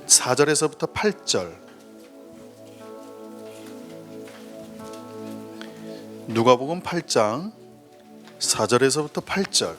4절에서부터 8절. 누가복음 8장 4절에서부터 8절.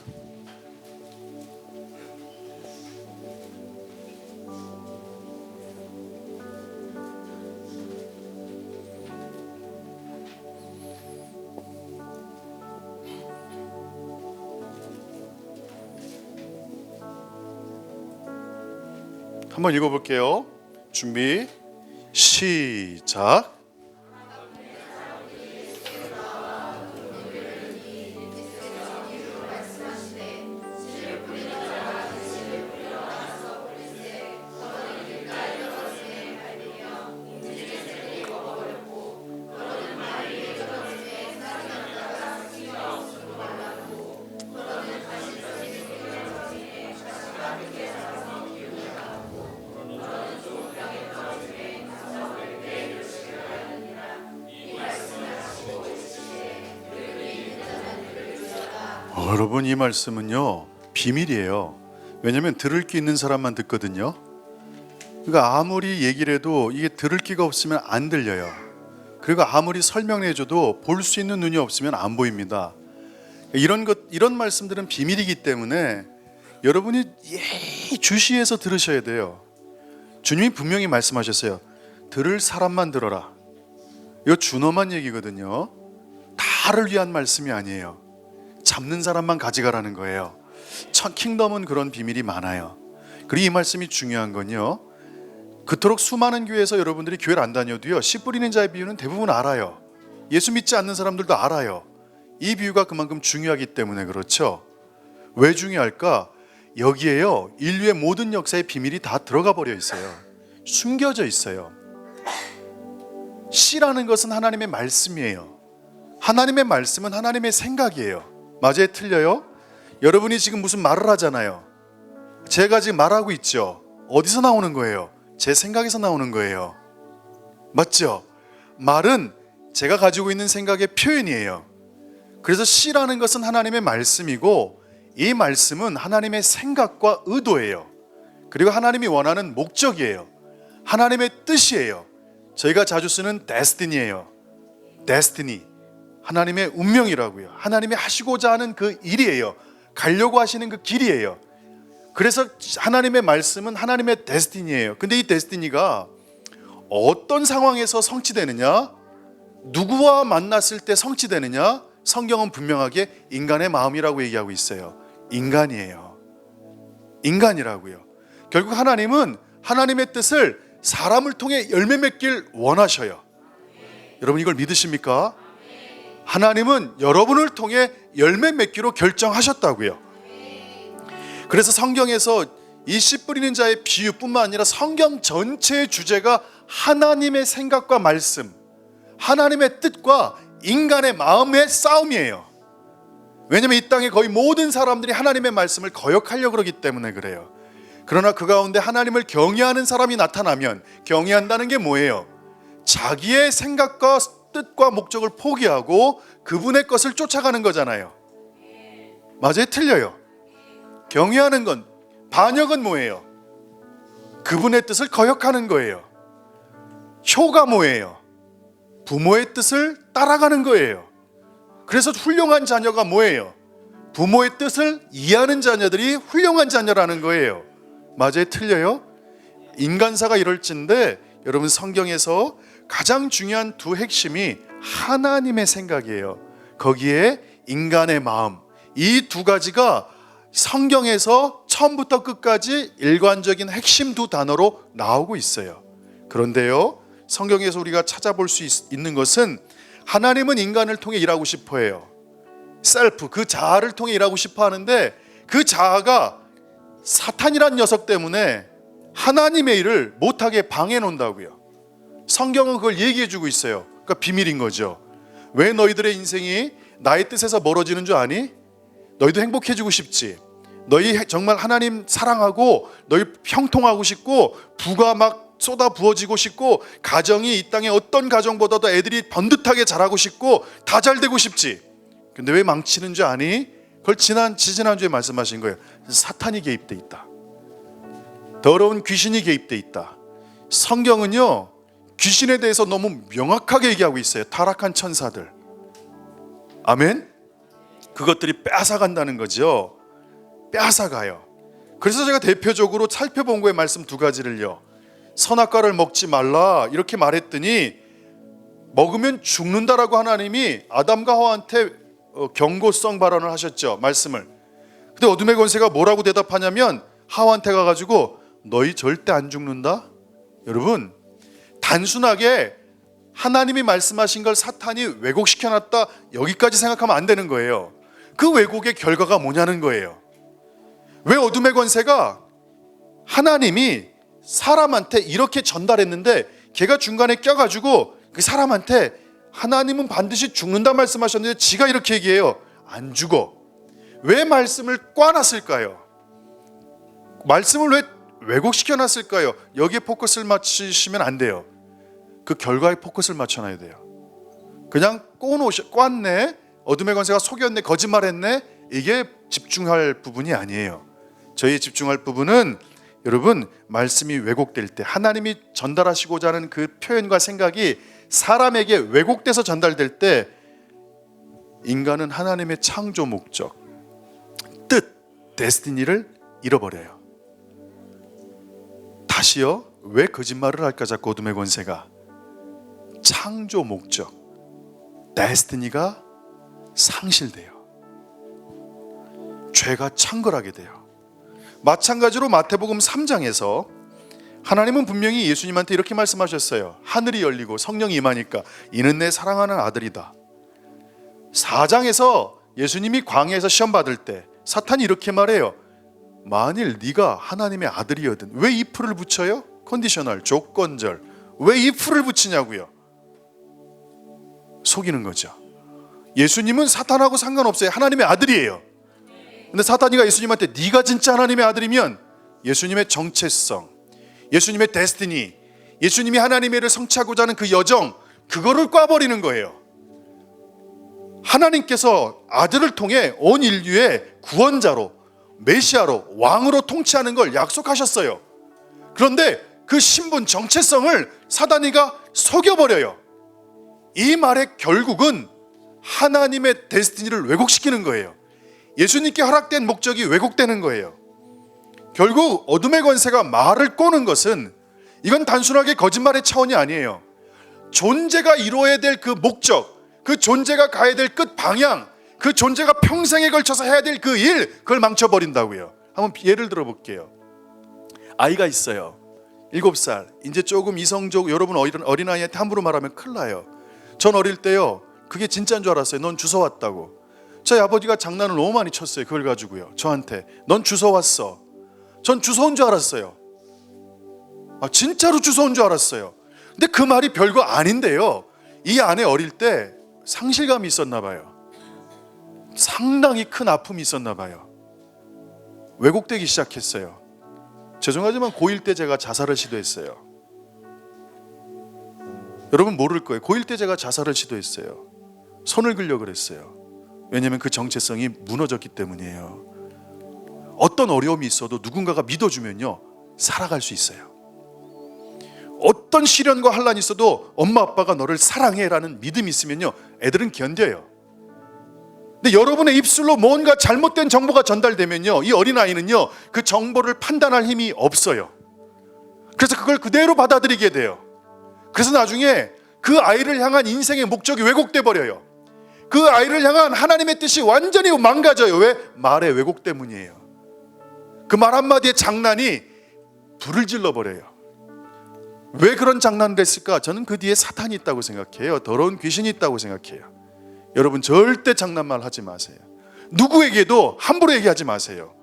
한번 읽어볼게요. 준비, 시작. 여러분, 이 말씀은요 비밀이에요. 왜냐하면 들을 귀 있는 사람만 듣거든요. 그러니까 아무리 얘기를 해도 이게 들을 귀가 없으면 안 들려요. 그리고 아무리 설명해줘도 볼 수 있는 눈이 없으면 안 보입니다. 이런 말씀들은 비밀이기 때문에 여러분이 주시해서 들으셔야 돼요. 주님이 분명히 말씀하셨어요. 들을 사람만 들어라. 이거 준엄한 얘기거든요. 다를 위한 말씀이 아니에요. 잡는 사람만 가져가라는 거예요. 킹덤은 그런 비밀이 많아요. 그리고 이 말씀이 중요한 건요, 그토록 수많은 교회에서 여러분들이 교회를 안 다녀도요, 씨 뿌리는 자의 비유는 대부분 알아요. 예수 믿지 않는 사람들도 알아요. 이 비유가 그만큼 중요하기 때문에 그렇죠. 왜 중요할까? 여기에요 인류의 모든 역사의 비밀이 다 들어가 버려 있어요. 숨겨져 있어요. 씨라는 것은 하나님의 말씀이에요. 하나님의 말씀은 하나님의 생각이에요. 맞아요? 틀려요? 여러분이 지금 무슨 말을 하잖아요. 제가 지금 말하고 있죠. 어디서 나오는 거예요? 제 생각에서 나오는 거예요. 맞죠? 말은 제가 가지고 있는 생각의 표현이에요. 그래서 씨라는 것은 하나님의 말씀이고, 이 말씀은 하나님의 생각과 의도예요. 그리고 하나님이 원하는 목적이에요. 하나님의 뜻이에요. 저희가 자주 쓰는 데스티니예요. 데스티니, 하나님의 운명이라고요. 하나님이 하시고자 하는 그 일이에요. 가려고 하시는 그 길이에요. 그래서 하나님의 말씀은 하나님의 데스티니예요. 근데 이 데스티니가 어떤 상황에서 성취되느냐, 누구와 만났을 때 성취되느냐, 성경은 분명하게 인간의 마음이라고 얘기하고 있어요. 인간이에요. 인간이라고요. 결국 하나님은 하나님의 뜻을 사람을 통해 열매 맺길 원하셔요. 여러분, 이걸 믿으십니까? 하나님은 여러분을 통해 열매 맺기로 결정하셨다고요. 그래서 성경에서 이 씨 뿌리는 자의 비유뿐만 아니라 성경 전체의 주제가 하나님의 생각과 말씀, 하나님의 뜻과 인간의 마음의 싸움이에요. 왜냐하면 이 땅의 거의 모든 사람들이 하나님의 말씀을 거역하려고 그러기 때문에 그래요. 그러나 그 가운데 하나님을 경외하는 사람이 나타나면, 경외한다는 게 뭐예요? 자기의 생각과 뜻과 목적을 포기하고 그분의 것을 쫓아가는 거잖아요. 맞아요? 틀려요? 경외하는 건, 반역은 뭐예요? 그분의 뜻을 거역하는 거예요. 효가 뭐예요? 부모의 뜻을 따라가는 거예요. 그래서 훌륭한 자녀가 뭐예요? 부모의 뜻을 이해하는 자녀들이 훌륭한 자녀라는 거예요. 맞아요? 틀려요? 인간사가 이럴진데, 여러분, 성경에서 가장 중요한 두 핵심이 하나님의 생각이에요. 거기에 인간의 마음, 이 두 가지가 성경에서 처음부터 끝까지 일관적인 핵심 두 단어로 나오고 있어요. 그런데요, 성경에서 우리가 찾아볼 수 있는 것은 하나님은 인간을 통해 일하고 싶어 해요. 셀프, 그 자아를 통해 일하고 싶어 하는데, 그 자아가 사탄이란 녀석 때문에 하나님의 일을 못하게 방해해 놓는다고요. 성경은 그걸 얘기해 주고 있어요. 그러니까 비밀인 거죠. 왜 너희들의 인생이 나의 뜻에서 멀어지는 줄 아니? 너희도 행복해지고 싶지. 너희 정말 하나님 사랑하고 너희 형통하고 싶고 부가 막 쏟아 부어지고 싶고 가정이 이 땅의 어떤 가정보다도 애들이 번듯하게 자라고 싶고 다 잘 되고 싶지. 근데 왜 망치는 줄 아니? 그걸 지지난주에 말씀하신 거예요. 사탄이 개입돼 있다. 더러운 귀신이 개입돼 있다. 성경은요, 귀신에 대해서 너무 명확하게 얘기하고 있어요. 타락한 천사들. 아멘? 그것들이 뺏어간다는 거죠. 뺏어가요. 그래서 제가 대표적으로 살펴본 거의 말씀 두 가지를요, 선악과를 먹지 말라 이렇게 말했더니 먹으면 죽는다라고 하나님이 아담과 하와한테 경고성 발언을 하셨죠. 말씀을. 근데 어둠의 권세가 뭐라고 대답하냐면 하와한테 가가지고 너희 절대 안 죽는다. 여러분, 단순하게 하나님이 말씀하신 걸 사탄이 왜곡시켜놨다 여기까지 생각하면 안 되는 거예요. 그 왜곡의 결과가 뭐냐는 거예요. 왜 어둠의 권세가 하나님이 사람한테 이렇게 전달했는데 걔가 중간에 껴가지고 그 사람한테 하나님은 반드시 죽는다 말씀하셨는데 지가 이렇게 얘기해요. 안 죽어. 왜 말씀을 꽈놨을까요? 말씀을 왜 왜곡시켜놨을까요? 여기에 포커스를 맞추시면 안 돼요. 그 결과에 포커스를 맞춰놔야 돼요. 그냥 꽈네, 어둠의 권세가 속였네, 거짓말했네, 이게 집중할 부분이 아니에요. 저희 집중할 부분은 여러분, 말씀이 왜곡될 때 하나님이 전달하시고자 하는 그 표현과 생각이 사람에게 왜곡돼서 전달될 때 인간은 하나님의 창조 목적, 뜻, 데스티니를 잃어버려요. 다시요, 왜 거짓말을 할까 자꾸 어둠의 권세가? 창조 목적, 데스티니가 상실돼요. 죄가 창궐하게 돼요. 마찬가지로 마태복음 3장에서 하나님은 분명히 예수님한테 이렇게 말씀하셨어요. 하늘이 열리고 성령이 임하니까 이는 내 사랑하는 아들이다. 4장에서 예수님이 광야에서 시험 받을 때 사탄이 이렇게 말해요. 만일 네가 하나님의 아들이거든. 왜 if를 붙여요? 컨디셔널, 조건절. 왜 if를 붙이냐고요? 속이는 거죠. 예수님은 사탄하고 상관없어요. 하나님의 아들이에요. 근데 사탄이가 예수님한테 네가 진짜 하나님의 아들이면 예수님의 정체성, 예수님의 데스티니, 예수님이 하나님의 를 성취하고자 하는 그 여정, 그거를 꽈버리는 거예요. 하나님께서 아들을 통해 온 인류의 구원자로, 메시아로, 왕으로 통치하는 걸 약속하셨어요. 그런데 그 신분, 정체성을 사단이가 속여버려요. 이 말의 결국은 하나님의 데스티니를 왜곡시키는 거예요. 예수님께 허락된 목적이 왜곡되는 거예요. 결국 어둠의 권세가 말을 꼬는 것은 이건 단순하게 거짓말의 차원이 아니에요. 존재가 이루어야 될 그 목적, 그 존재가 가야 될 끝 방향, 그 존재가 평생에 걸쳐서 해야 될 그 일, 그걸 망쳐버린다고요. 한번 예를 들어 볼게요. 아이가 있어요. 7살. 이제 조금 이성적, 여러분 어린아이한테 함부로 말하면 큰일 나요. 전 어릴 때요, 그게 진짜인 줄 알았어요. 넌 주워왔다고. 저희 아버지가 장난을 너무 많이 쳤어요. 그걸 가지고요. 저한테 넌 주워왔어. 전 주워온 줄 알았어요. 진짜로 주워온 줄 알았어요. 근데 그 말이 별거 아닌데요, 이 안에 어릴 때 상실감이 있었나 봐요. 상당히 큰 아픔이 있었나 봐요. 왜곡되기 시작했어요. 죄송하지만 고1 때 제가 자살을 시도했어요. 여러분 모를 거예요. 고1 때 제가 자살을 시도했어요. 손을 그려고 그랬어요. 왜냐하면 그 정체성이 무너졌기 때문이에요. 어떤 어려움이 있어도 누군가가 믿어주면요, 살아갈 수 있어요. 어떤 시련과 환란이 있어도 엄마 아빠가 너를 사랑해라는 믿음이 있으면요, 애들은 견뎌요. 근데 여러분의 입술로 뭔가 잘못된 정보가 전달되면요, 이 어린아이는요, 그 정보를 판단할 힘이 없어요. 그래서 그걸 그대로 받아들이게 돼요. 그래서 나중에 그 아이를 향한 인생의 목적이 왜곡돼 버려요. 그 아이를 향한 하나님의 뜻이 완전히 망가져요. 왜? 말의 왜곡 때문이에요. 그 말 한마디의 장난이 불을 질러버려요. 왜 그런 장난을 했을까? 저는 그 뒤에 사탄이 있다고 생각해요. 더러운 귀신이 있다고 생각해요. 여러분 절대 장난말 하지 마세요. 누구에게도 함부로 얘기하지 마세요.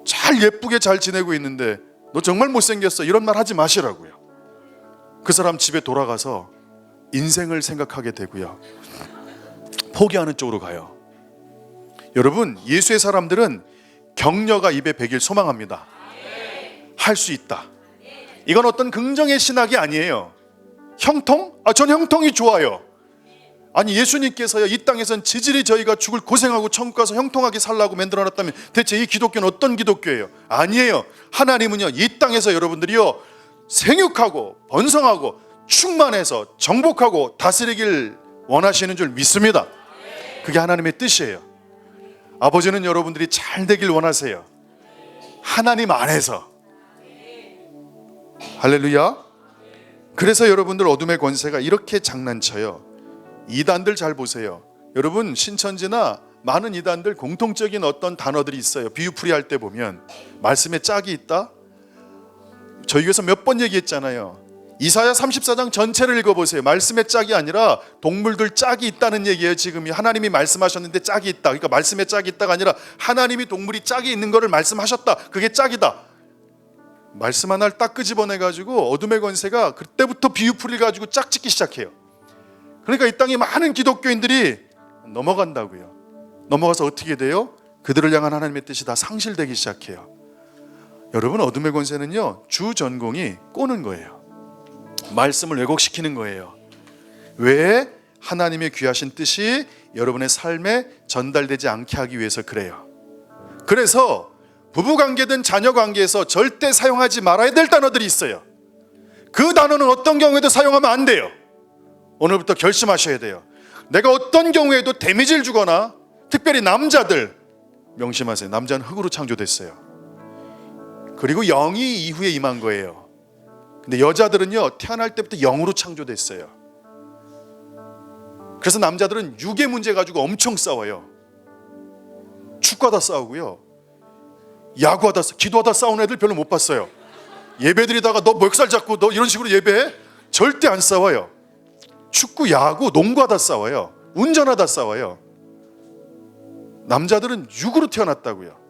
잘 예쁘게 잘 지내고 있는데 너 정말 못생겼어, 이런 말 하지 마시라고요. 그 사람 집에 돌아가서 인생을 생각하게 되고요, 포기하는 쪽으로 가요. 여러분, 예수의 사람들은 격려가 입에 배길 소망합니다. 할 수 있다. 이건 어떤 긍정의 신학이 아니에요. 형통? 전 형통이 좋아요. 아니 예수님께서야 이 땅에선 지질이 저희가 죽을 고생하고 천국 가서 형통하게 살라고 만들어놨다면 대체 이 기독교는 어떤 기독교예요? 아니에요. 하나님은요 이 땅에서 여러분들이요 생육하고 번성하고 충만해서 정복하고 다스리길 원하시는 줄 믿습니다. 그게 하나님의 뜻이에요. 아버지는 여러분들이 잘 되길 원하세요. 하나님 안에서. 할렐루야. 그래서 여러분들 어둠의 권세가 이렇게 장난쳐요. 이단들 잘 보세요. 여러분 신천지나 많은 이단들 공통적인 어떤 단어들이 있어요. 비유풀이 할 때 보면 말씀에 짝이 있다. 저희 교회에서 몇 번 얘기했잖아요. 이사야 34장 전체를 읽어보세요. 말씀에 짝이 아니라 동물들 짝이 있다는 얘기예요. 지금 하나님이 말씀하셨는데 짝이 있다. 그러니까 말씀에 짝이 있다가 아니라 하나님이 동물이 짝이 있는 거를 말씀하셨다. 그게 짝이다. 말씀 하나를 딱 끄집어내가지고 어둠의 권세가 그때부터 비유풀이를 가지고 짝 짓기 시작해요. 그러니까 이 땅에 많은 기독교인들이 넘어간다고요. 넘어가서 어떻게 돼요? 그들을 향한 하나님의 뜻이 다 상실되기 시작해요. 여러분 어둠의 권세는요 주 전공이 꼬는 거예요. 말씀을 왜곡시키는 거예요. 왜? 하나님의 귀하신 뜻이 여러분의 삶에 전달되지 않게 하기 위해서 그래요. 그래서 부부관계든 자녀관계에서 절대 사용하지 말아야 될 단어들이 있어요. 그 단어는 어떤 경우에도 사용하면 안 돼요. 오늘부터 결심하셔야 돼요. 내가 어떤 경우에도 데미지를 주거나, 특별히 남자들 명심하세요. 남자는 흙으로 창조됐어요. 그리고 영이 이후에 임한 거예요. 근데 여자들은요 태어날 때부터 영으로 창조됐어요. 그래서 남자들은 육의 문제 가지고 엄청 싸워요. 축구하다 싸우고요, 야구하다, 기도하다 싸우는 애들 별로 못 봤어요. 예배드리다가 너 멱살 잡고 너 이런 식으로 예배해? 절대 안 싸워요. 축구, 야구, 농구하다 싸워요. 운전하다 싸워요. 남자들은 육으로 태어났다고요.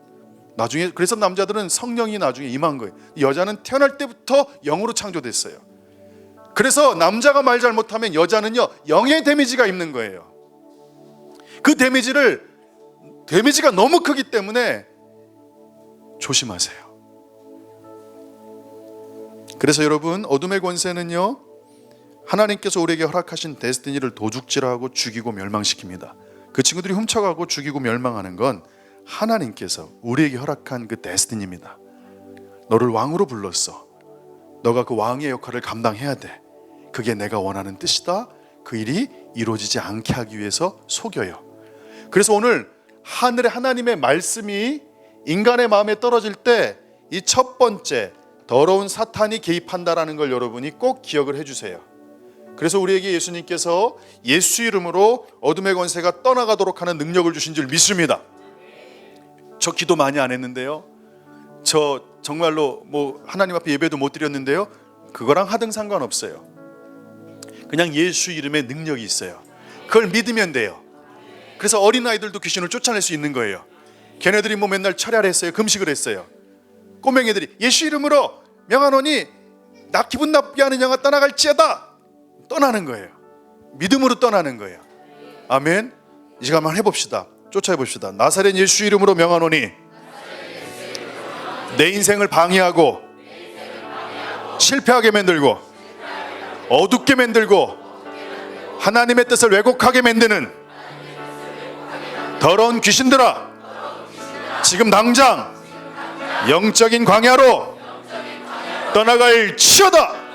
나중에 그래서 남자들은 성령이 나중에 임한 거예요. 여자는 태어날 때부터 영으로 창조됐어요. 그래서 남자가 말 잘못하면 여자는요 영의 데미지가 있는 거예요. 그 데미지가 너무 크기 때문에 조심하세요. 그래서 여러분 어둠의 권세는요 하나님께서 우리에게 허락하신 데스티니를 도둑질하고 죽이고 멸망시킵니다. 그 친구들이 훔쳐가고 죽이고 멸망하는 건 하나님께서 우리에게 허락한 그 데스티니입니다. 너를 왕으로 불렀어. 너가 그 왕의 역할을 감당해야 돼. 그게 내가 원하는 뜻이다. 그 일이 이루어지지 않게 하기 위해서 속여요. 그래서 오늘 하늘의 하나님의 말씀이 인간의 마음에 떨어질 때 이 첫 번째 더러운 사탄이 개입한다라는 걸 여러분이 꼭 기억을 해주세요. 그래서 우리에게 예수님께서 예수 이름으로 어둠의 권세가 떠나가도록 하는 능력을 주신 줄 믿습니다. 저 기도 많이 안 했는데요, 저 정말로 하나님 앞에 예배도 못 드렸는데요, 그거랑 하등 상관없어요. 그냥 예수 이름의 능력이 있어요. 그걸 믿으면 돼요. 그래서 어린아이들도 귀신을 쫓아낼 수 있는 거예요. 걔네들이 맨날 철야를 했어요. 금식을 했어요. 꼬맹이들이 예수 이름으로 명하노니 나 기분 나쁘게 하는 영아 떠나갈지어다. 떠나는 거예요. 믿음으로 떠나는 거예요. 아멘. 이제 한번 해봅시다. 쫓아해봅시다. 나사렛 예수 이름으로 명하노니 내 인생을 방해하고 실패하게 만들고 어둡게 만들고 하나님의 뜻을 왜곡하게 만드는 더러운 귀신들아, 지금 당장 영적인 광야로 떠나갈지어다.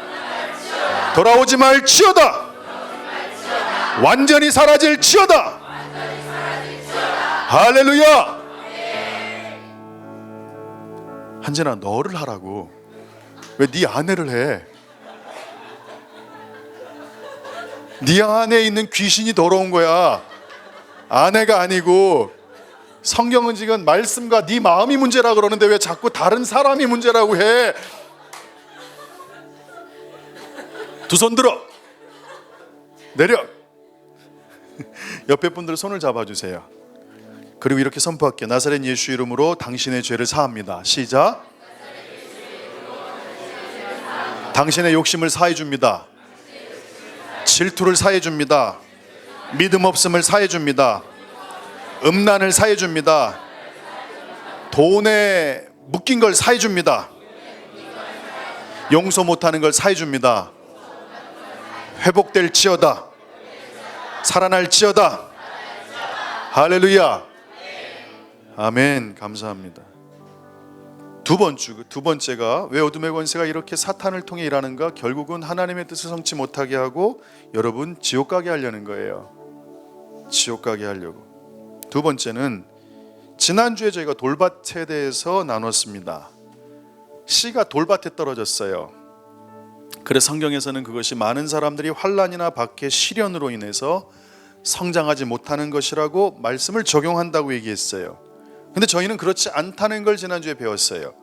돌아오지 말지어다. 완전히 사라질지어다. 할렐루야. 한진아, 너를 하라고. 왜 네 아내를 해? 네 안에 있는 귀신이 더러운 거야. 아내가 아니고. 성경은 지금 말씀과 네 마음이 문제라 그러는데 왜 자꾸 다른 사람이 문제라고 해? 두 손 들어. 내려. 옆에 분들 손을 잡아주세요. 그리고 이렇게 선포할게요. 나사렛 예수 이름으로 당신의 죄를 사합니다. 시작. 당신의 욕심을 사해 줍니다. 질투를 사해 줍니다. 믿음 없음을 사해 줍니다. 음란을 사해 줍니다. 돈에 묶인 걸 사해 줍니다. 용서 못하는 걸 사해 줍니다. 회복될지어다. 살아날지어다. 할렐루야. 아멘. 감사합니다. 두 번째가 왜 어둠의 권세가 이렇게 사탄을 통해 일하는가? 결국은 하나님의 뜻을 성취 못하게 하고 여러분 지옥 가게 하려는 거예요. 지옥 가게 하려고. 두 번째는 지난주에 저희가 돌밭에 대해서 나눴습니다. 씨가 돌밭에 떨어졌어요. 그래서 성경에서는 그것이 많은 사람들이 환난이나 박해, 시련으로 인해서 성장하지 못하는 것이라고 말씀을 적용한다고 얘기했어요. 근데 저희는 그렇지 않다는 걸 지난주에 배웠어요.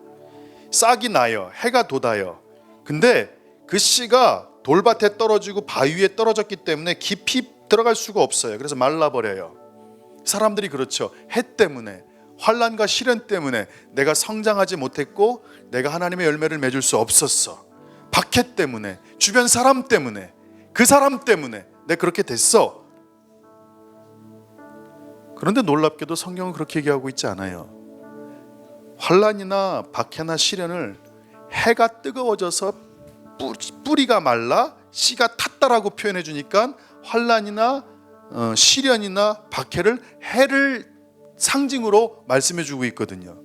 싹이 나요. 해가 돋아요. 근데 그 씨가 돌밭에 떨어지고 바위 위에 떨어졌기 때문에 깊이 들어갈 수가 없어요. 그래서 말라버려요. 사람들이 그렇죠. 해 때문에, 환난과 시련 때문에 내가 성장하지 못했고 내가 하나님의 열매를 맺을 수 없었어. 박해 때문에, 주변 사람 때문에, 그 사람 때문에 내가 그렇게 됐어. 그런데 놀랍게도 성경은 그렇게 얘기하고 있지 않아요. 환난이나 박해나 시련을 해가 뜨거워져서 뿌리가 말라 씨가 탔다라고 표현해 주니까 환난이나 시련이나 박해를 해를 상징으로 말씀해 주고 있거든요.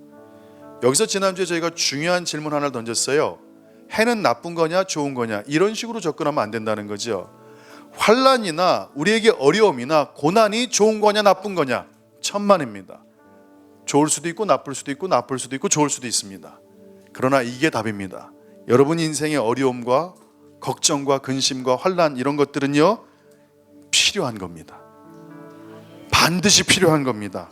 여기서 지난주에 저희가 중요한 질문 하나를 던졌어요. 해는 나쁜 거냐 좋은 거냐, 이런 식으로 접근하면 안 된다는 거죠. 환난이나 우리에게 어려움이나 고난이 좋은 거냐 나쁜 거냐, 천만입니다. 좋을 수도 있고 나쁠 수도 있고 나쁠 수도 있고 좋을 수도 있습니다. 그러나 이게 답입니다. 여러분 인생의 어려움과 걱정과 근심과 환난, 이런 것들은요 필요한 겁니다. 반드시 필요한 겁니다.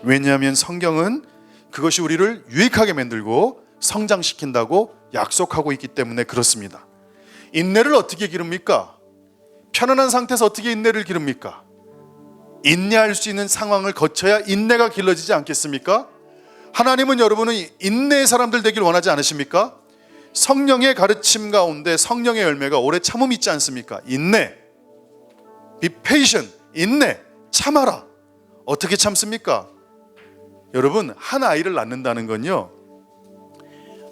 왜냐하면 성경은 그것이 우리를 유익하게 만들고 성장시킨다고 약속하고 있기 때문에 그렇습니다. 인내를 어떻게 기릅니까? 편안한 상태에서 어떻게 인내를 기릅니까? 인내할 수 있는 상황을 거쳐야 인내가 길러지지 않겠습니까? 하나님은 여러분은 인내의 사람들 되길 원하지 않으십니까? 성령의 가르침 가운데 성령의 열매가 오래 참음이 있지 않습니까? 인내, be patient, 인내, 참아라. 어떻게 참습니까? 여러분, 한 아이를 낳는다는 건요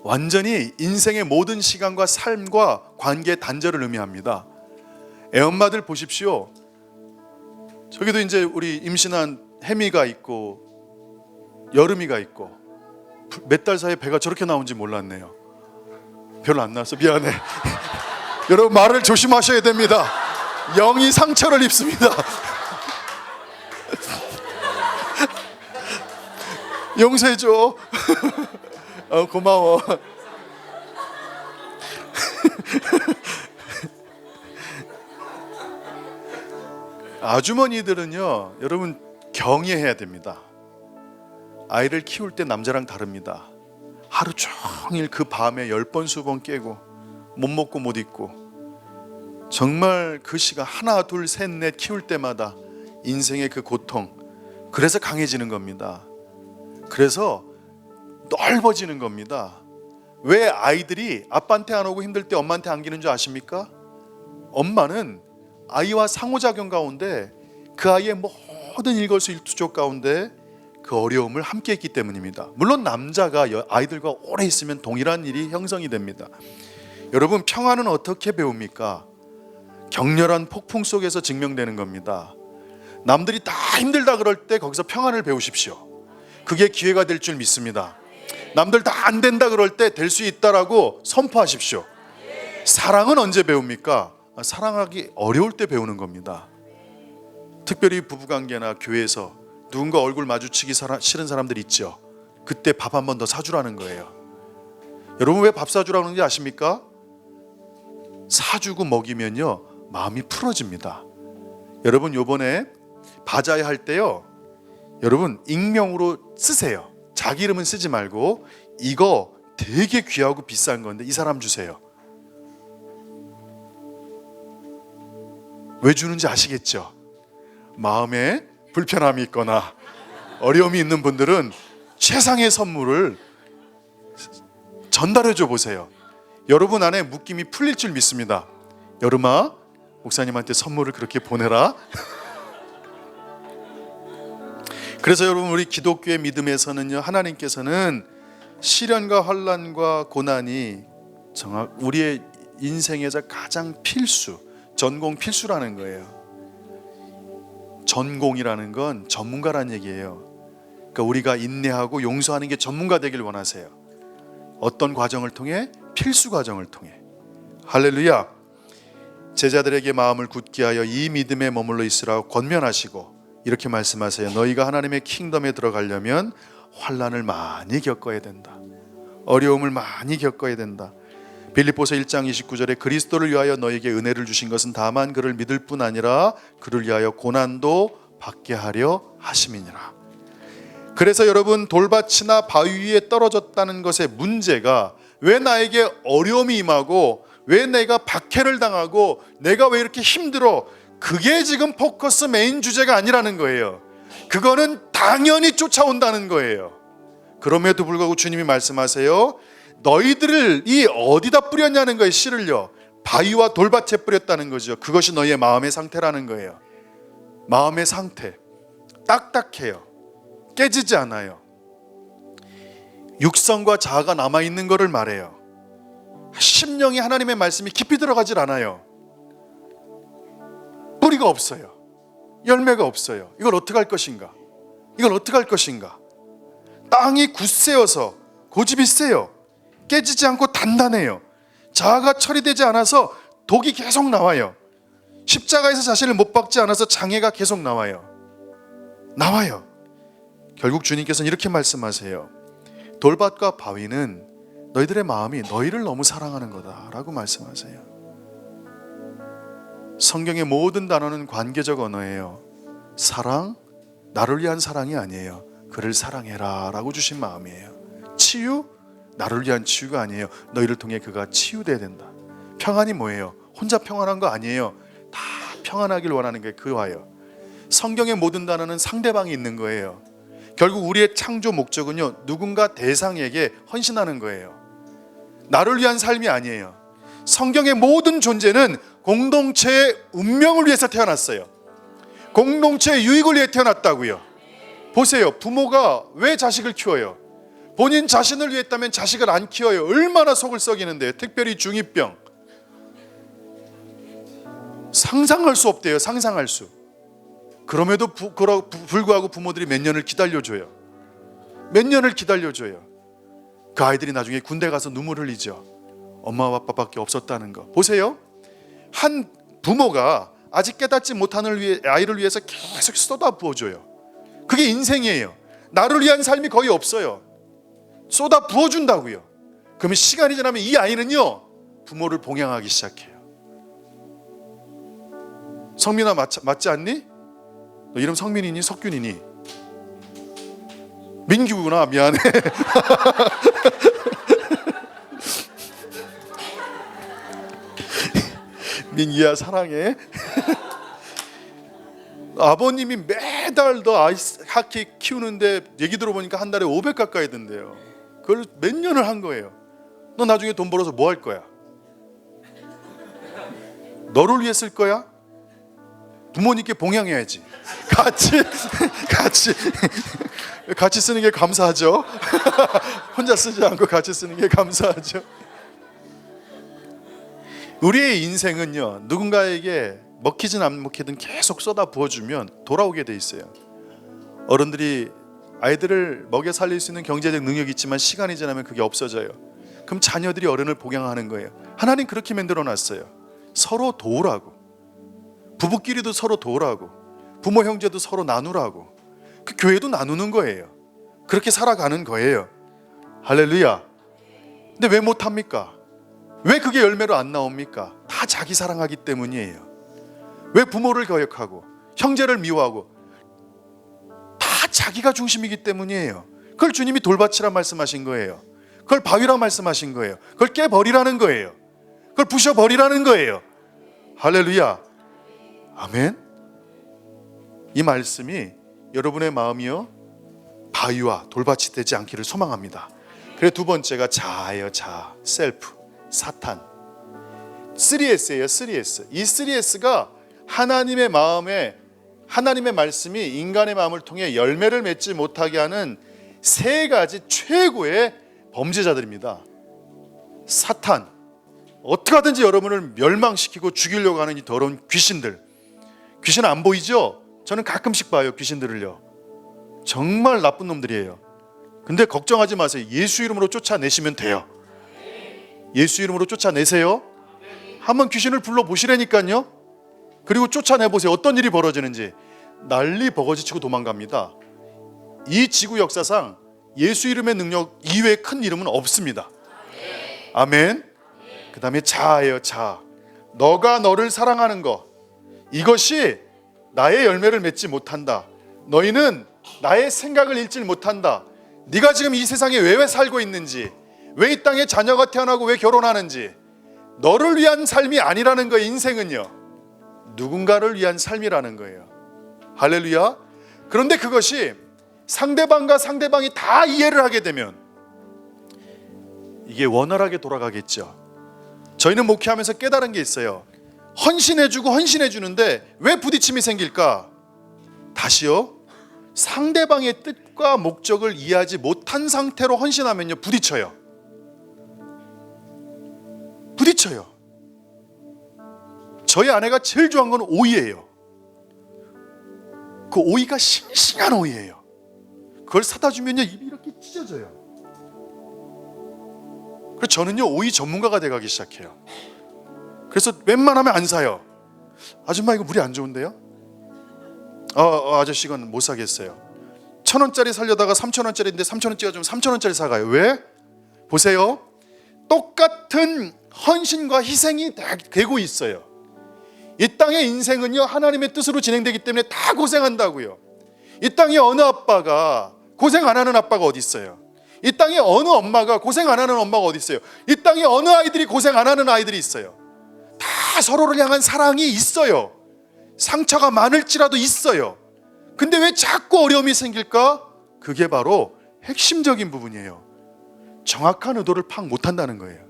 완전히 인생의 모든 시간과 삶과 관계의 단절을 의미합니다. 애엄마들 보십시오. 저기도 이제 우리 임신한 혜미가 있고 여름이가 있고 몇 달 사이에 배가 저렇게 나온지 몰랐네요. 별로 안 나왔어. 미안해. 여러분 말을 조심하셔야 됩니다. 영이 상처를 입습니다. 용서해줘. 고마워. 아주머니들은요 여러분 경외해야 됩니다. 아이를 키울 때 남자랑 다릅니다. 하루 종일 그 밤에 10번 20번 깨고 못 먹고 못 입고, 정말 그 시간 하나 둘 셋 넷 키울 때마다 인생의 그 고통, 그래서 강해지는 겁니다. 그래서 넓어지는 겁니다. 왜 아이들이 아빠한테 안 오고 힘들 때 엄마한테 안기는 줄 아십니까? 엄마는 아이와 상호작용 가운데 그 아이의 모든 일거수일투족 가운데 그 어려움을 함께 했기 때문입니다. 물론 남자가 아이들과 오래 있으면 동일한 일이 형성이 됩니다. 여러분 평화는 어떻게 배웁니까? 격렬한 폭풍 속에서 증명되는 겁니다. 남들이 다 힘들다 그럴 때 거기서 평안을 배우십시오. 그게 기회가 될 줄 믿습니다. 남들 다 안 된다 그럴 때 될 수 있다라고 선포하십시오. 사랑은 언제 배웁니까? 사랑하기 어려울 때 배우는 겁니다. 특별히 부부관계나 교회에서 누군가 얼굴 마주치기 싫은 사람들 있죠. 그때 밥 한 번 더 사주라는 거예요. 여러분 왜 밥 사주라는 건지 아십니까? 사주고 먹이면요 마음이 풀어집니다. 여러분 요번에 바자회 할 때요 여러분 익명으로 쓰세요. 자기 이름은 쓰지 말고 이거 되게 귀하고 비싼 건데 이 사람 주세요. 왜 주는지 아시겠죠? 마음에 불편함이 있거나 어려움이 있는 분들은 최상의 선물을 전달해 줘 보세요. 여러분 안에 묶임이 풀릴 줄 믿습니다. 여름아, 목사님한테 선물을 그렇게 보내라. 그래서 여러분 우리 기독교의 믿음에서는요 하나님께서는 시련과 환난과 고난이 우리의 인생에서 가장 필수, 전공 필수라는 거예요. 전공이라는 건 전문가라는 얘기예요. 그러니까 우리가 인내하고 용서하는 게 전문가 되길 원하세요. 어떤 과정을 통해? 필수 과정을 통해. 할렐루야. 제자들에게 마음을 굳게 하여 이 믿음에 머물러 있으라고 권면하시고 이렇게 말씀하세요. 너희가 하나님의 킹덤에 들어가려면 환난을 많이 겪어야 된다. 어려움을 많이 겪어야 된다. 빌립보서 1장 29절에 그리스도를 위하여 너에게 은혜를 주신 것은 다만 그를 믿을 뿐 아니라 그를 위하여 고난도 받게 하려 하심이니라. 그래서 여러분, 돌밭이나 바위 위에 떨어졌다는 것의 문제가 왜 나에게 어려움이 임하고 왜 내가 박해를 당하고 내가 왜 이렇게 힘들어, 그게 지금 포커스 메인 주제가 아니라는 거예요. 그거는 당연히 쫓아온다는 거예요. 그럼에도 불구하고 주님이 말씀하세요. 너희들을 이 어디다 뿌렸냐는 거예요. 씨를요. 바위와 돌밭에 뿌렸다는 거죠. 그것이 너희의 마음의 상태라는 거예요. 마음의 상태. 딱딱해요. 깨지지 않아요. 육성과 자아가 남아있는 것을 말해요. 심령이 하나님의 말씀이 깊이 들어가질 않아요. 뿌리가 없어요. 열매가 없어요. 이걸 어떻게 할 것인가? 이걸 어떻게 할 것인가? 땅이 굳세어서 고집이 세요. 깨지지 않고 단단해요. 자아가 처리되지 않아서 독이 계속 나와요. 십자가에서 자신을 못 박지 않아서 장애가 계속 나와요. 결국 주님께서는 이렇게 말씀하세요. 돌밭과 바위는 너희들의 마음이 너희를 너무 사랑하는 거다라고 말씀하세요. 성경의 모든 단어는 관계적 언어예요. 사랑, 나를 위한 사랑이 아니에요. 그를 사랑해라 라고 주신 마음이에요. 치유, 나를 위한 치유가 아니에요. 너희를 통해 그가 치유돼야 된다. 평안이 뭐예요? 혼자 평안한 거 아니에요. 다 평안하길 원하는 게 그와요. 성경의 모든 단어는 상대방이 있는 거예요. 결국 우리의 창조 목적은요, 누군가 대상에게 헌신하는 거예요. 나를 위한 삶이 아니에요. 성경의 모든 존재는 공동체의 운명을 위해서 태어났어요. 공동체의 유익을 위해 태어났다고요. 보세요. 부모가 왜 자식을 키워요? 본인 자신을 위해 했다면 자식을 안 키워요. 얼마나 속을 썩이는데요. 특별히 중2병. 상상할 수 없대요. 상상할 수. 그럼에도 불구하고 부모들이 몇 년을 기다려줘요. 몇 년을 기다려줘요. 그 아이들이 나중에 군대 가서 눈물 흘리죠. 엄마와 아빠밖에 없었다는 거. 보세요. 한 부모가 아직 깨닫지 못하는 아이를 위해서 계속 쏟아 부어줘요. 그게 인생이에요. 나를 위한 삶이 거의 없어요. 쏟아 부어준다고요. 그러면 시간이 지나면 이 아이는요, 부모를 봉양하기 시작해요. 성민아, 맞지 않니? 너 이름 성민이니 석균이니? 민규구나. 미안해. 민기야 사랑해. 아버님이 매달 너 아이스 하키 키우는데 얘기 들어보니까 한 달에 500 가까이 든대요. 그걸 몇 년을 한 거예요. 너 나중에 돈 벌어서 뭐 할 거야? 너를 위해 쓸 거야? 부모님께 봉양해야지. 같이 쓰는 게 감사하죠. 혼자 쓰지 않고 같이 쓰는 게 감사하죠. 우리의 인생은요, 누군가에게 먹히든 안 먹히든 계속 쏟아 부어주면 돌아오게 돼 있어요. 어른들이 아이들을 먹여 살릴 수 있는 경제적 능력이 있지만 시간이 지나면 그게 없어져요. 그럼 자녀들이 어른을 봉양하는 거예요. 하나님 그렇게 만들어 놨어요. 서로 도우라고. 부부끼리도 서로 도우라고. 부모 형제도 서로 나누라고. 그 교회도 나누는 거예요. 그렇게 살아가는 거예요. 할렐루야. 근데 왜 못합니까? 왜 그게 열매로 안 나옵니까? 다 자기 사랑하기 때문이에요. 왜 부모를 거역하고 형제를 미워하고? 다 자기가 중심이기 때문이에요. 그걸 주님이 돌밭이라 말씀하신 거예요. 그걸 바위라 말씀하신 거예요. 그걸 깨버리라는 거예요. 그걸 부셔버리라는 거예요. 할렐루야. 아멘. 이 말씀이 여러분의 마음이요, 바위와 돌밭이 되지 않기를 소망합니다. 그래, 두 번째가 자아예요. 자아, 셀프, 사탄. 3S예요. 3S. 이 3S가 하나님의 마음에, 하나님의 말씀이 인간의 마음을 통해 열매를 맺지 못하게 하는 세 가지 최고의 범죄자들입니다. 사탄, 어떻게 하든지 여러분을 멸망시키고 죽이려고 하는 이 더러운 귀신들. 귀신은 안 보이죠? 저는 가끔씩 봐요, 귀신들을요. 정말 나쁜 놈들이에요. 근데 걱정하지 마세요. 예수 이름으로 쫓아내시면 돼요. 예수 이름으로 쫓아내세요. 한번 귀신을 불러보시라니까요. 그리고 쫓아내보세요. 어떤 일이 벌어지는지. 난리 버거지치고 도망갑니다. 이 지구 역사상 예수 이름의 능력 이외에 큰 이름은 없습니다. 아멘. 그 다음에 자아예요. 자아. 너가 너를 사랑하는 것, 이것이 나의 열매를 맺지 못한다. 너희는 나의 생각을 읽지 못한다. 네가 지금 이 세상에 왜 살고 있는지, 왜 이 땅에 자녀가 태어나고 왜 결혼하는지, 너를 위한 삶이 아니라는 거예요. 인생은요, 누군가를 위한 삶이라는 거예요. 할렐루야. 그런데 그것이 상대방과 상대방이 다 이해를 하게 되면 이게 원활하게 돌아가겠죠. 저희는 목회하면서 깨달은 게 있어요. 헌신해주고 헌신해주는데 왜 부딪힘이 생길까? 다시요, 상대방의 뜻과 목적을 이해하지 못한 상태로 헌신하면요, 부딪혀요. 저희 아내가 제일 좋아하는 건 오이예요. 그 오이가 싱싱한 오이예요. 그걸 사다 주면요, 입이 이렇게 찢어져요. 그래서 저는요, 오이 전문가가 돼가기 시작해요. 그래서 웬만하면 안 사요. 아줌마 이거 물이 안 좋은데요? 아저씨 이건 못 사겠어요. 1,000원짜리 살려다가 3,000원짜리인데 3,000원짜리 좀 3,000원짜리 사가요. 왜? 보세요. 똑같은 헌신과 희생이 되고 있어요. 이 땅의 인생은요, 하나님의 뜻으로 진행되기 때문에 다 고생한다고요. 이 땅에 어느 아빠가 고생 안 하는 아빠가 어디 있어요? 이 땅에 어느 엄마가 고생 안 하는 엄마가 어디 있어요? 이 땅에 어느 아이들이 고생 안 하는 아이들이 있어요? 다 서로를 향한 사랑이 있어요. 상처가 많을지라도 있어요. 근데 왜 자꾸 어려움이 생길까? 그게 바로 핵심적인 부분이에요. 정확한 의도를 파악 못한다는 거예요.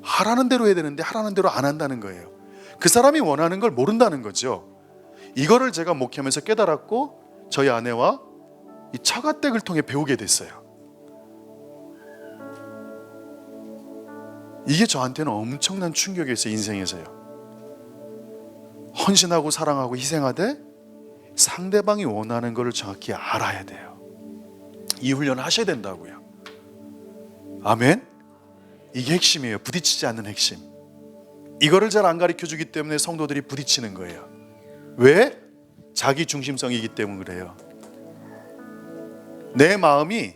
하라는 대로 해야 되는데 하라는 대로 안 한다는 거예요. 그 사람이 원하는 걸 모른다는 거죠. 이거를 제가 목회하면서 깨달았고 저희 아내와 이 처가댁을 통해 배우게 됐어요. 이게 저한테는 엄청난 충격이었어요. 인생에서요. 헌신하고 사랑하고 희생하되 상대방이 원하는 것을 정확히 알아야 돼요. 이 훈련을 하셔야 된다고요. 아멘. 이게 핵심이에요. 부딪히지 않는 핵심. 이거를 잘 안 가르쳐주기 때문에 성도들이 부딪히는 거예요. 왜? 자기 중심성이기 때문에 그래요. 내 마음이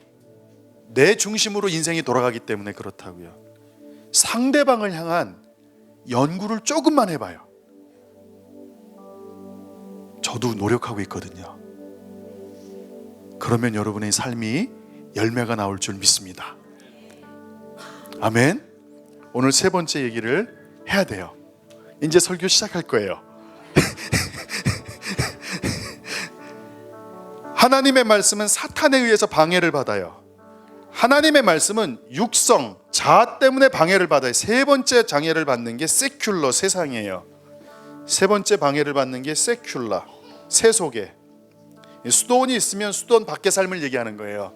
내 중심으로 인생이 돌아가기 때문에 그렇다고요. 상대방을 향한 연구를 조금만 해봐요. 저도 노력하고 있거든요. 그러면 여러분의 삶이 열매가 나올 줄 믿습니다. 아멘. 오늘 세 번째 얘기를 해야 돼요. 이제 설교 시작할 거예요. 하나님의 말씀은 사탄에 의해서 방해를 받아요. 하나님의 말씀은 육성, 자아 때문에 방해를 받아요. 세 번째 장애를 받는 게 세큘러, 세상이에요. 세 번째 방해를 받는 게 세큘라, 세속에. 수도원이 있으면 수도원 밖의 삶을 얘기하는 거예요.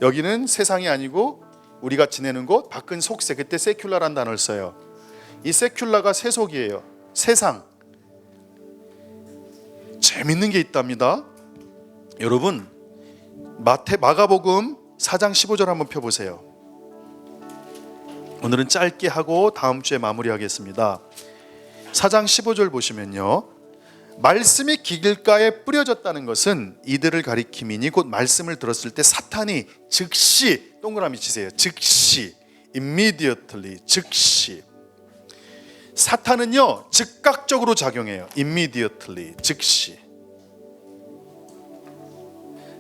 여기는 세상이 아니고 우리가 지내는 곳, 밖은 속세. 그때 세큘라라는 단어를 써요. 이 세큘라가 세속이에요. 세상. 재밌는 게 있답니다. 여러분, 마가복음 4장 15절 한번 펴보세요. 오늘은 짧게 하고 다음 주에 마무리하겠습니다. 4장 15절 보시면요, 말씀이 길가에 뿌려졌다는 것은 이들을 가리킴이니 곧 말씀을 들었을 때 사탄이 즉시, 동그라미 치세요. 즉시, immediately, 즉시. 사탄은요, 즉각적으로 작용해요. immediately, 즉시.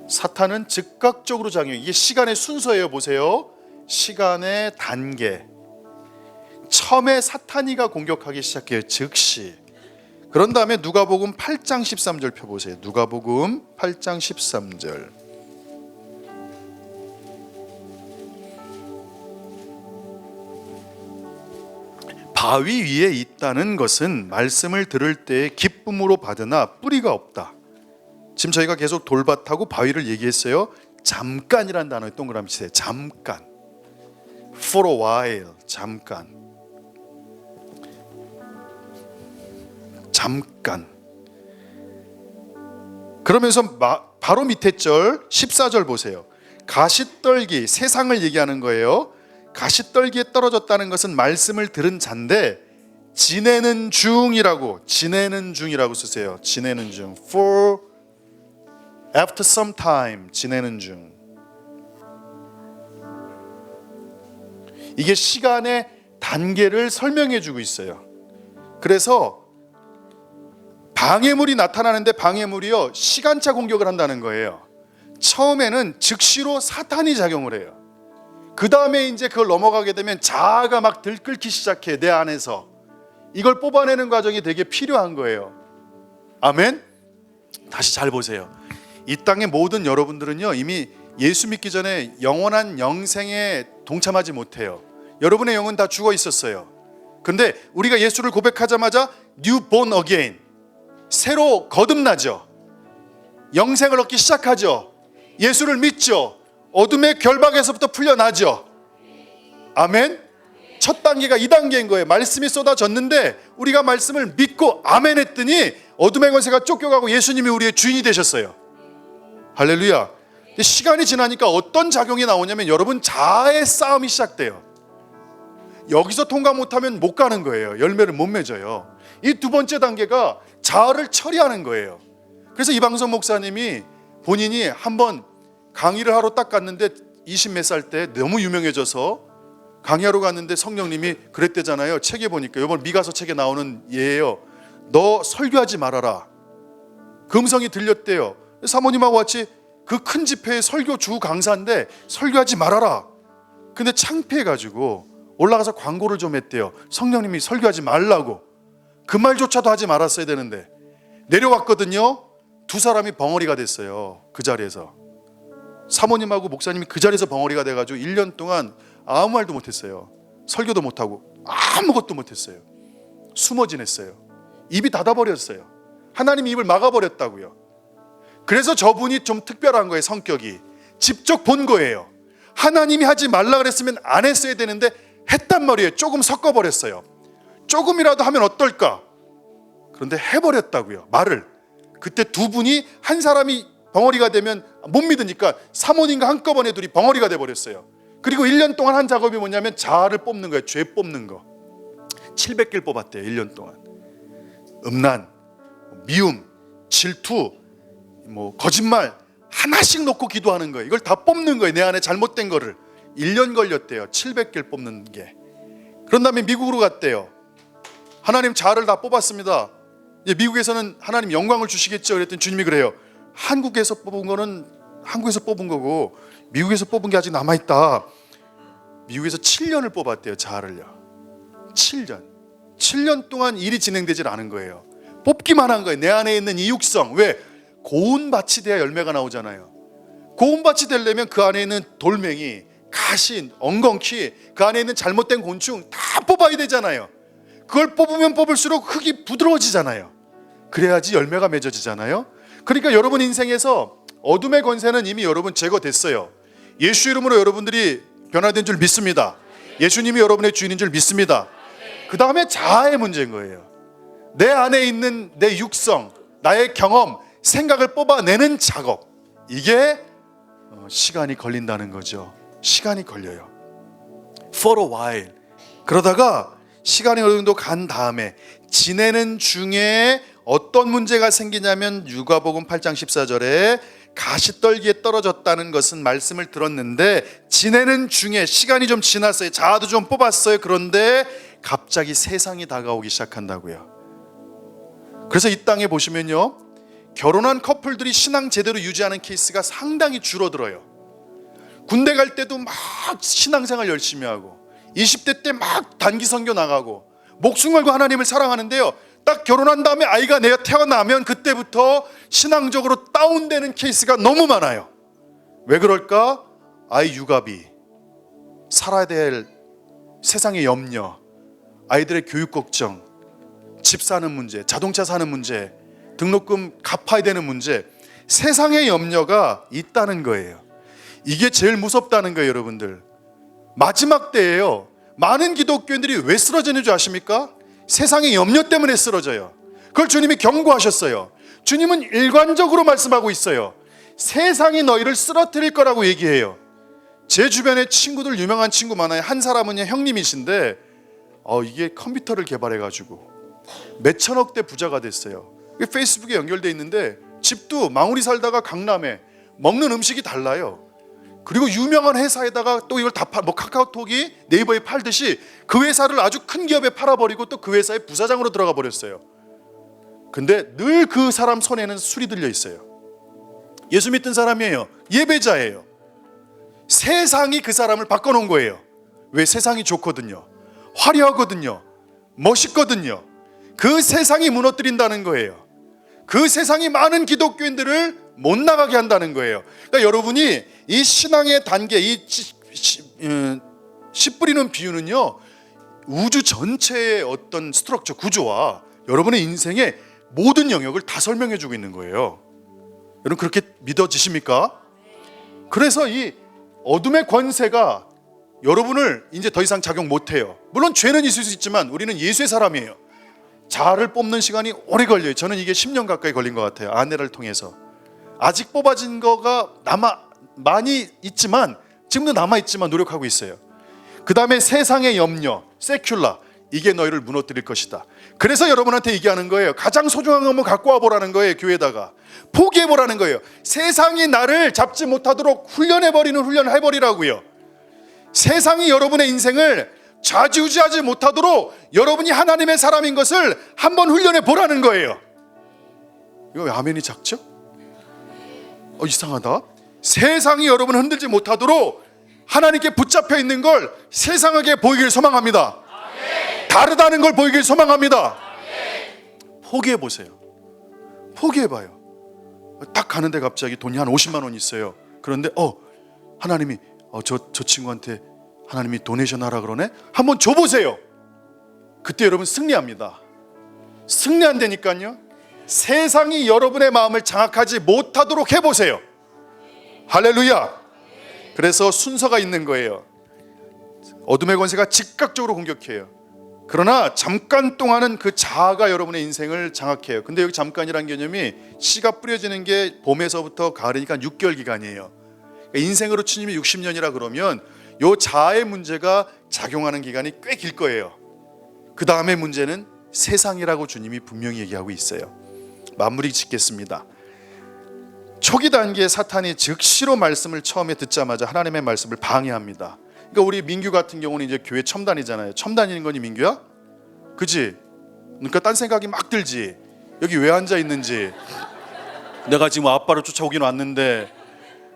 사탄은 즉각적으로 작용해요. 이게 시간의 순서예요. 보세요. 시간의 단계. 처음에 사탄이가 공격하기 시작해요. 즉시. 그런 다음에 누가복음 8장 13절 펴보세요. 누가복음 8장 13절. 바위 위에 있다는 것은 말씀을 들을 때 기쁨으로 받으나 뿌리가 없다. 지금 저희가 계속 돌밭하고 바위를 얘기했어요. 잠깐이라는 단어에 동그라미 치세요. 잠깐. For a while. 잠깐. 잠깐. 그러면서 바로 밑에 절 14절 보세요. 가시떨기, 세상을 얘기하는 거예요. 가시떨기에 떨어졌다는 것은 말씀을 들은 자인데 지내는 중이라고 쓰세요. 지내는 중. For after some time, 지내는 중. 이게 시간의 단계를 설명해 주고 있어요. 그래서 방해물이 나타나는데 방해물이요, 시간차 공격을 한다는 거예요. 처음에는 즉시로 사탄이 작용을 해요. 그 다음에 이제 그걸 넘어가게 되면 자아가 막 들끓기 시작해. 내 안에서 이걸 뽑아내는 과정이 되게 필요한 거예요. 아멘. 다시 잘 보세요. 이 땅의 모든 여러분들은요, 이미 예수 믿기 전에 영원한 영생에 동참하지 못해요. 여러분의 영은 다 죽어 있었어요. 그런데 우리가 예수를 고백하자마자 new born again, 새로 거듭나죠. 영생을 얻기 시작하죠. 예수를 믿죠. 어둠의 결박에서부터 풀려나죠. 아멘. 첫 단계가 이 단계인 거예요. 말씀이 쏟아졌는데 우리가 말씀을 믿고 아멘 했더니 어둠의 권세가 쫓겨가고 예수님이 우리의 주인이 되셨어요. 할렐루야. 근데 시간이 지나니까 어떤 작용이 나오냐면 여러분, 자아의 싸움이 시작돼요. 여기서 통과 못하면 못 가는 거예요. 열매를 못 맺어요. 이 두 번째 단계가 자아를 처리하는 거예요. 그래서 이방선 목사님이 본인이 한번 강의를 하러 딱 갔는데 20 몇 살 때 너무 유명해져서 강의하러 갔는데 성령님이 그랬대잖아요. 책에 보니까, 이번 미가서 책에 나오는 예예요. 너 설교하지 말아라. 그 음성이 들렸대요. 사모님하고 같이 그 큰 집회의 설교 주 강사인데 설교하지 말아라. 근데 창피해가지고 올라가서 광고를 좀 했대요. 성령님이 설교하지 말라고. 그 말조차도 하지 말았어야 되는데. 내려왔거든요. 두 사람이 벙어리가 됐어요. 그 자리에서. 사모님하고 목사님이 그 자리에서 벙어리가 돼가지고 1년 동안 아무 말도 못했어요. 설교도 못하고 아무것도 못했어요. 숨어 지냈어요. 입이 닫아버렸어요. 하나님이 입을 막아버렸다고요. 그래서 저분이 좀 특별한 거예요. 성격이 직접 본 거예요. 하나님이 하지 말라 그랬으면 안 했어야 되는데 했단 말이에요. 조금 섞어버렸어요. 조금이라도 하면 어떨까? 그런데 해버렸다고요. 말을. 그때 두 분이, 한 사람이 벙어리가 되면 못 믿으니까 사모님과 한꺼번에 둘이 벙어리가 돼버렸어요. 그리고 1년 동안 한 작업이 뭐냐면 자아를 뽑는 거예요. 죄 뽑는 거. 700개를 뽑았대요. 1년 동안. 음란, 미움, 질투, 거짓말 하나씩 놓고 기도하는 거예요. 이걸 다 뽑는 거예요. 내 안에 잘못된 거를. 1년 걸렸대요. 700개를 뽑는 게. 그런 다음에 미국으로 갔대요. 하나님 자아를 다 뽑았습니다. 이제 미국에서는 하나님 영광을 주시겠죠. 그랬더니 주님이 그래요. 한국에서 뽑은 거는 한국에서 뽑은 거고 미국에서 뽑은 게 아직 남아있다. 미국에서 7년을 뽑았대요. 자아를요. 7년 동안 일이 진행되질 않은 거예요. 뽑기만 한 거예요. 내 안에 있는 이 육성. 왜? 고운밭이 돼야 열매가 나오잖아요. 고운밭이 되려면 그 안에 있는 돌멩이, 가신, 엉겅퀴, 그 안에 있는 잘못된 곤충 다 뽑아야 되잖아요. 그걸 뽑으면 뽑을수록 흙이 부드러워지잖아요. 그래야지 열매가 맺어지잖아요. 그러니까 여러분 인생에서 어둠의 권세는 이미 여러분 제거됐어요. 예수 이름으로 여러분들이 변화된 줄 믿습니다. 예수님이 여러분의 주인인 줄 믿습니다. 그 다음에 자아의 문제인 거예요. 내 안에 있는 내 육성, 나의 경험, 생각을 뽑아내는 작업. 이게 시간이 걸린다는 거죠. 시간이 걸려요. For a while. 그러다가 시간이 어느 정도 간 다음에 지내는 중에 어떤 문제가 생기냐면 누가복음 8장 14절에 가시떨기에 떨어졌다는 것은 말씀을 들었는데 지내는 중에 시간이 좀 지났어요. 자아도 좀 뽑았어요. 그런데 갑자기 세상이 다가오기 시작한다고요. 그래서 이 땅에 보시면요, 결혼한 커플들이 신앙 제대로 유지하는 케이스가 상당히 줄어들어요. 군대 갈 때도 막 신앙생활 열심히 하고 20대 때 막 단기 선교 나가고 목숨 걸고 하나님을 사랑하는데요, 딱 결혼한 다음에 아이가 내가 태어나면 그때부터 신앙적으로 다운되는 케이스가 너무 많아요. 왜 그럴까? 아이 육아비, 살아야 될 세상의 염려, 아이들의 교육 걱정, 집 사는 문제, 자동차 사는 문제, 등록금 갚아야 되는 문제, 세상의 염려가 있다는 거예요. 이게 제일 무섭다는 거예요. 여러분들, 마지막 때예요. 많은 기독교인들이 왜 쓰러지는 줄 아십니까? 세상의 염려 때문에 쓰러져요. 그걸 주님이 경고하셨어요. 주님은 일관적으로 말씀하고 있어요. 세상이 너희를 쓰러뜨릴 거라고 얘기해요. 제 주변에 친구들, 유명한 친구 많아요. 한 사람은 형님이신데 이게 컴퓨터를 개발해가지고 몇천억대 부자가 됐어요. 페이스북에 연결돼 있는데 집도 망우리 살다가 강남에, 먹는 음식이 달라요. 그리고 유명한 회사에다가 또 이걸 다 카카오톡이 네이버에 팔듯이 그 회사를 아주 큰 기업에 팔아버리고 또 그 회사의 부사장으로 들어가 버렸어요. 근데 늘 그 사람 손에는 술이 들려 있어요. 예수 믿던 사람이에요. 예배자예요. 세상이 그 사람을 바꿔놓은 거예요. 왜? 세상이 좋거든요. 화려하거든요. 멋있거든요. 그 세상이 무너뜨린다는 거예요. 그 세상이 많은 기독교인들을 못 나가게 한다는 거예요. 그러니까 여러분이 이 신앙의 단계, 씨 뿌리는 비유는요, 우주 전체의 어떤 스트럭처, 구조와 여러분의 인생의 모든 영역을 다 설명해 주고 있는 거예요. 여러분 그렇게 믿어지십니까? 그래서 이 어둠의 권세가 여러분을 이제 더 이상 작용 못해요. 물론 죄는 있을 수 있지만 우리는 예수의 사람이에요. 자아를 뽑는 시간이 오래 걸려요. 저는 이게 10년 가까이 걸린 것 같아요. 아내를 통해서. 아직 뽑아진 거가 많이 있지만, 지금도 남아있지만 노력하고 있어요. 그 다음에 세상의 염려, 세큘라, 이게 너희를 무너뜨릴 것이다. 그래서 여러분한테 얘기하는 거예요. 가장 소중한 거 한번 갖고 와보라는 거예요. 교회에다가 포기해보라는 거예요. 세상이 나를 잡지 못하도록 훈련을 해버리라고요. 세상이 여러분의 인생을 좌지우지하지 못하도록 여러분이 하나님의 사람인 것을 한번 훈련해 보라는 거예요. 이거 왜 아멘이 작죠? 이상하다. 세상이 여러분을 흔들지 못하도록 하나님께 붙잡혀 있는 걸 세상에게 보이길 소망합니다. 다르다는 걸 보이길 소망합니다. 포기해 보세요. 포기해봐요. 딱 가는데 갑자기 돈이 한 50만 원 있어요. 그런데 하나님이 저 친구한테 하나님이 도네이션 하라 그러네? 한번 줘보세요. 그때 여러분 승리합니다. 승리 안 되니까요, 세상이 여러분의 마음을 장악하지 못하도록 해보세요. 할렐루야. 그래서 순서가 있는 거예요. 어둠의 권세가 즉각적으로 공격해요. 그러나 잠깐 동안은 그 자아가 여러분의 인생을 장악해요. 근데 여기 잠깐이란 개념이 씨가 뿌려지는 게 봄에서부터 가을이니까 6개월 기간이에요. 그러니까 인생으로 치면 60년이라 그러면 요 자아의 문제가 작용하는 기간이 꽤 길 거예요. 그 다음에 문제는 세상이라고 주님이 분명히 얘기하고 있어요. 마무리 짓겠습니다. 초기 단계에 사탄이 즉시로 말씀을 처음에 듣자마자 하나님의 말씀을 방해합니다. 그러니까 우리 민규 같은 경우는 이제 교회 처음 다니잖아요. 처음 다니는 거니 민규야? 그지? 그러니까 딴 생각이 막 들지. 여기 왜 앉아 있는지, 내가 지금 아빠를 쫓아오긴 왔는데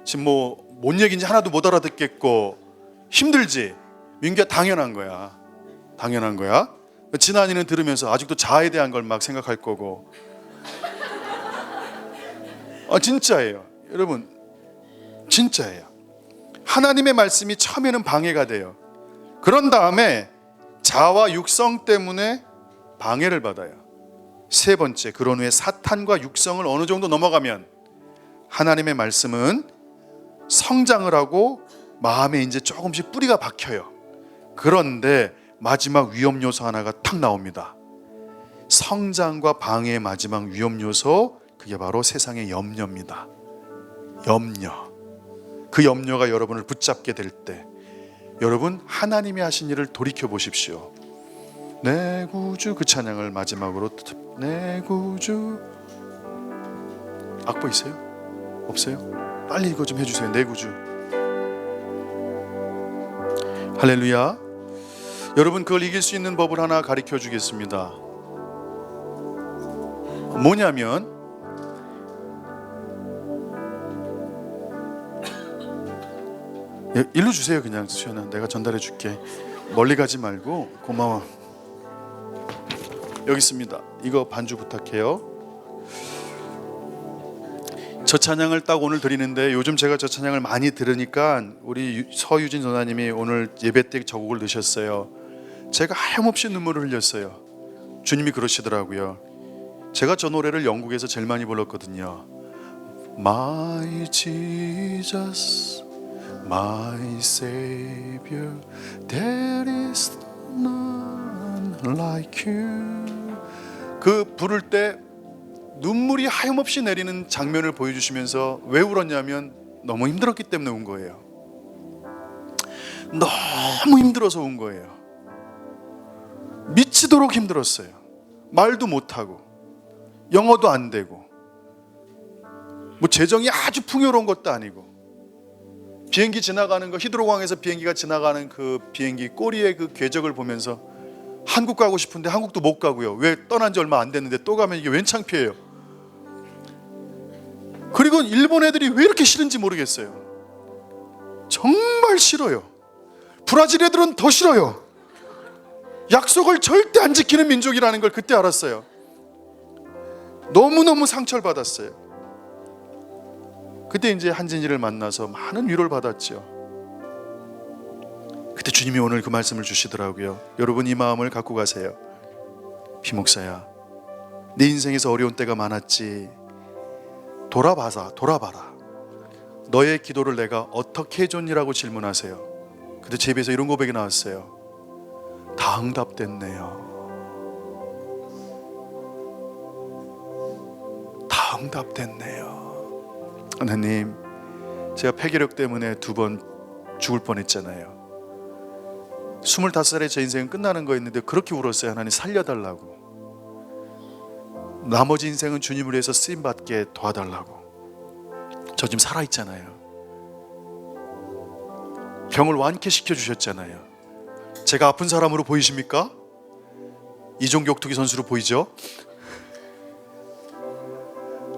지금 뭔 얘기인지 하나도 못 알아듣겠고 힘들지? 민규야, 당연한 거야. 당연한 거야. 진한이는 들으면서 아직도 자아에 대한 걸 막 생각할 거고. 진짜예요. 여러분, 진짜예요. 하나님의 말씀이 처음에는 방해가 돼요. 그런 다음에 자아와 육성 때문에 방해를 받아요. 세 번째, 그런 후에 사탄과 육성을 어느 정도 넘어가면 하나님의 말씀은 성장을 하고 마음에 이제 조금씩 뿌리가 박혀요. 그런데 마지막 위험 요소 하나가 탁 나옵니다. 성장과 방해의 마지막 위험 요소, 그게 바로 세상의 염려입니다. 염려. 그 염려가 여러분을 붙잡게 될 때 여러분 하나님이 하신 일을 돌이켜 보십시오. 내 구주, 그 찬양을 마지막으로, 내 구주. 악보 있어요? 없어요? 빨리 이거 좀 해주세요. 내 구주. 할렐루야. 여러분 그걸 이길 수 있는 법을 하나 가르쳐 주겠습니다. 뭐냐면 일로 주세요. 그냥 수연아, 내가 전달해 줄게. 멀리 가지 말고. 고마워. 여기 있습니다. 이거 반주 부탁해요. 저 찬양을 딱 오늘 드리는데, 요즘 제가 저 찬양을 많이 들으니까 우리 서유진 전사님이 오늘 예배 때 저 곡을 넣으셨어요. 제가 하염없이 눈물을 흘렸어요. 주님이 그러시더라고요. 제가 저 노래를 영국에서 제일 많이 불렀거든요. My Jesus, my Savior, there is none like you. 그 부를 때 눈물이 하염없이 내리는 장면을 보여주시면서 왜 울었냐면 너무 힘들었기 때문에 운 거예요. 너무 힘들어서 운 거예요. 미치도록 힘들었어요. 말도 못하고 영어도 안 되고 뭐 재정이 아주 풍요로운 것도 아니고 비행기 지나가는 거, 히드로공항에서 비행기가 지나가는 그 비행기 꼬리에 그 궤적을 보면서 한국 가고 싶은데 한국도 못 가고요. 왜? 떠난 지 얼마 안 됐는데 또 가면 이게 웬 창피해요. 그리고 일본 애들이 왜 이렇게 싫은지 모르겠어요. 정말 싫어요. 브라질 애들은 더 싫어요. 약속을 절대 안 지키는 민족이라는 걸 그때 알았어요. 너무너무 상처를 받았어요. 그때 이제 한진이를 만나서 많은 위로를 받았죠. 그때 주님이 오늘 그 말씀을 주시더라고요. 여러분, 이 마음을 갖고 가세요. 피목사야, 네 인생에서 어려운 때가 많았지. 돌아봐라. 너의 기도를 내가 어떻게 해줬니라고 질문하세요. 그때 제 입에서 이런 고백이 나왔어요. 다 응답됐네요. 다 응답됐네요. 하나님, 제가 폐결핵 때문에 2번 죽을 뻔했잖아요. 25살에 제 인생은 끝나는 거였는데 그렇게 울었어요. 하나님 살려달라고. 나머지 인생은 주님을 위해서 쓰임받게 도와달라고. 저 지금 살아있잖아요. 병을 완쾌시켜 주셨잖아요. 제가 아픈 사람으로 보이십니까? 이종 격투기 선수로 보이죠?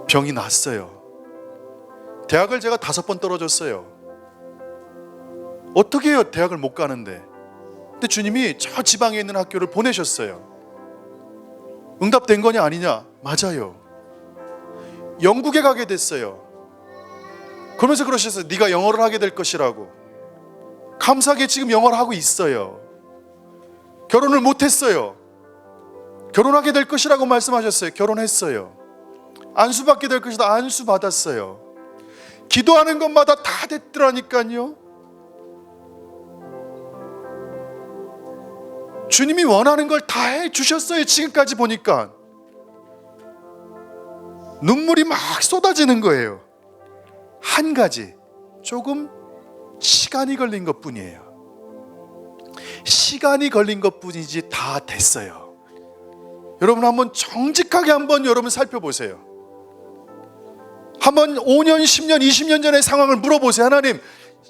병이 났어요. 대학을 제가 5번 떨어졌어요. 어떻게 해요? 대학을 못 가는데. 근데 주님이 저 지방에 있는 학교를 보내셨어요. 응답된 거냐 아니냐? 맞아요. 영국에 가게 됐어요. 그러면서 그러셨어요. 네가 영어를 하게 될 것이라고. 감사하게 지금 영어를 하고 있어요. 결혼을 못했어요. 결혼하게 될 것이라고 말씀하셨어요. 결혼했어요. 안수받게 될 것이다. 안수 받았어요. 기도하는 것마다 다 됐더라니까요. 주님이 원하는 걸 다 해주셨어요. 지금까지 보니까 눈물이 막 쏟아지는 거예요. 한 가지, 조금 시간이 걸린 것 뿐이에요. 시간이 걸린 것 뿐이지 다 됐어요. 여러분, 한번 정직하게 한번 여러분 살펴보세요. 한번 5년, 10년, 20년 전의 상황을 물어보세요. 하나님,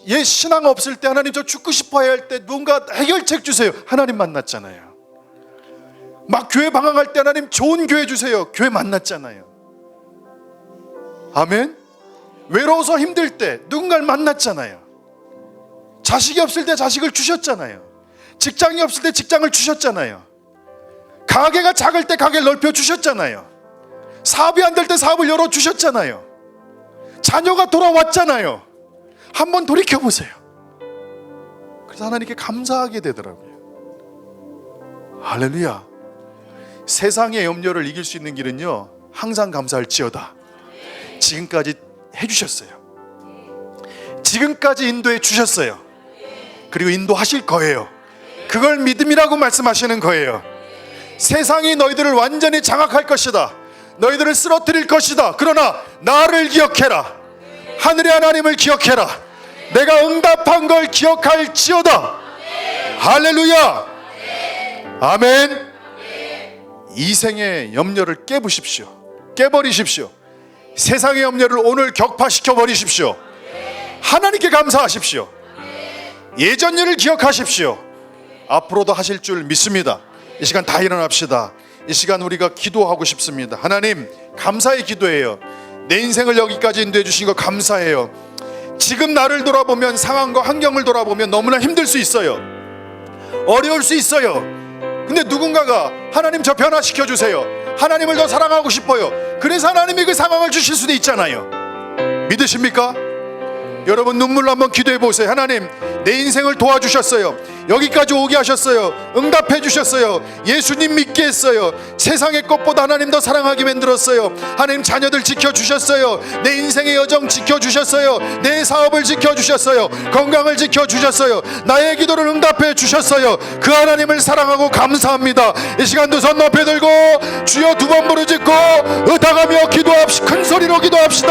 얘 신앙 없을 때, 하나님 저 죽고 싶어야 할 때 누군가 해결책 주세요. 하나님 만났잖아요. 막 교회 방황할 때 하나님 좋은 교회 주세요. 교회 만났잖아요. 아멘. 외로워서 힘들 때 누군가를 만났잖아요. 자식이 없을 때 자식을 주셨잖아요. 직장이 없을 때 직장을 주셨잖아요. 가게가 작을 때 가게를 넓혀 주셨잖아요. 사업이 안 될 때 사업을 열어 주셨잖아요. 자녀가 돌아왔잖아요. 한번 돌이켜보세요. 그래서 하나님께 감사하게 되더라고요. 할렐루야. 세상의 염려를 이길 수 있는 길은요, 항상 감사할지어다. 지금까지 해주셨어요. 지금까지 인도해 주셨어요. 그리고 인도하실 거예요. 그걸 믿음이라고 말씀하시는 거예요. 세상이 너희들을 완전히 장악할 것이다. 너희들을 쓰러뜨릴 것이다. 그러나 나를 기억해라. 하늘의 하나님을 기억해라. 내가 응답한 걸 기억할지어다. 할렐루야. 아멘. 이 생의 염려를 깨버리십시오. 세상의 염려를 오늘 격파시켜 버리십시오. 하나님께 감사하십시오. 예전 일을 기억하십시오. 앞으로도 하실 줄 믿습니다. 이 시간 다 일어납시다. 이 시간 우리가 기도하고 싶습니다. 하나님, 감사의 기도예요. 내 인생을 여기까지 인도해 주신 거 감사해요. 지금 나를 돌아보면, 상황과 환경을 돌아보면 너무나 힘들 수 있어요. 어려울 수 있어요. 근데 누군가가 하나님 저 변화시켜 주세요. 하나님을 더 사랑하고 싶어요. 그래서 하나님이 그 상황을 주실 수도 있잖아요. 믿으십니까? 여러분 눈물로 한번 기도해 보세요. 하나님, 내 인생을 도와주셨어요. 여기까지 오게 하셨어요. 응답해 주셨어요. 예수님 믿게 했어요. 세상의 것보다 하나님 더 사랑하게 만들었어요. 하나님, 자녀들 지켜주셨어요. 내 인생의 여정 지켜주셨어요. 내 사업을 지켜주셨어요. 건강을 지켜주셨어요. 나의 기도를 응답해 주셨어요. 그 하나님을 사랑하고 감사합니다. 이 시간 두 손 높이 들고 주여 두 번 부르짖고 의탁하며 기도합시다. 큰 소리로 기도합시다.